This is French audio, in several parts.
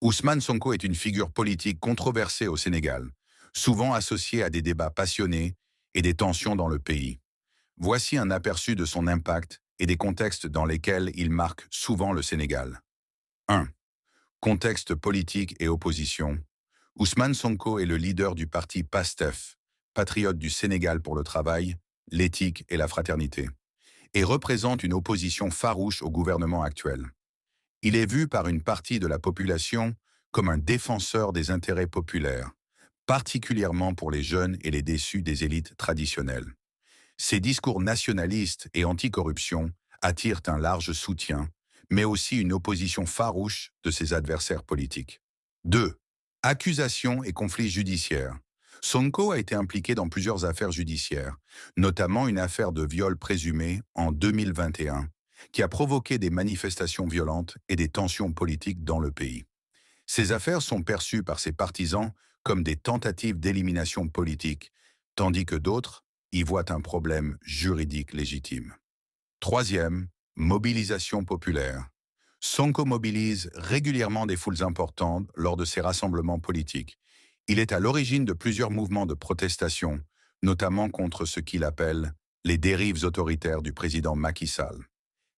Ousmane Sonko est une figure politique controversée au Sénégal, souvent associée à des débats passionnés et des tensions dans le pays. Voici un aperçu de son impact et des contextes dans lesquels il marque souvent le Sénégal. 1. Contexte politique et opposition. Ousmane Sonko est le leader du parti PASTEF, patriote du Sénégal pour le travail, l'éthique et la fraternité, et représente une opposition farouche au gouvernement actuel. Il est vu par une partie de la population comme un défenseur des intérêts populaires, particulièrement pour les jeunes et les déçus des élites traditionnelles. Ses discours nationalistes et anticorruption attirent un large soutien, mais aussi une opposition farouche de ses adversaires politiques. 2. Accusations et conflits judiciaires. Sonko a été impliqué dans plusieurs affaires judiciaires, notamment une affaire de viol présumé en 2021, qui a provoqué des manifestations violentes et des tensions politiques dans le pays. Ces affaires sont perçues par ses partisans comme des tentatives d'élimination politique, tandis que d'autres y voient un problème juridique légitime. Troisième, mobilisation populaire. Sonko mobilise régulièrement des foules importantes lors de ses rassemblements politiques. Il est à l'origine de plusieurs mouvements de protestation, notamment contre ce qu'il appelle les dérives autoritaires du président Macky Sall.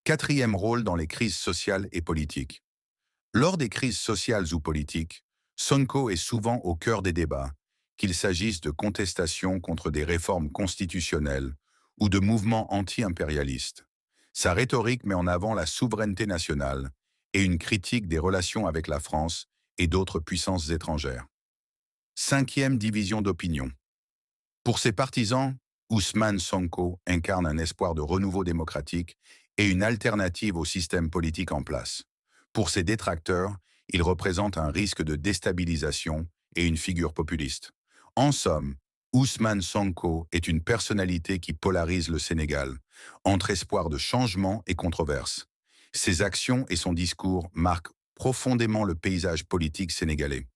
Quatrième rôle dans les crises sociales et politiques. Lors des crises sociales ou politiques, Sonko est souvent au cœur des débats, qu'il s'agisse de contestations contre des réformes constitutionnelles ou de mouvements anti-impérialistes. Sa rhétorique met en avant la souveraineté nationale et une critique des relations avec la France et d'autres puissances étrangères. Cinquième division d'opinion. Pour ses partisans, Ousmane Sonko incarne un espoir de renouveau démocratique et une alternative au système politique en place. Pour ses détracteurs, il représente un risque de déstabilisation et une figure populiste. En somme, Ousmane Sonko est une personnalité qui polarise le Sénégal, entre espoir de changement et controverse. Ses actions et son discours marquent profondément le paysage politique sénégalais.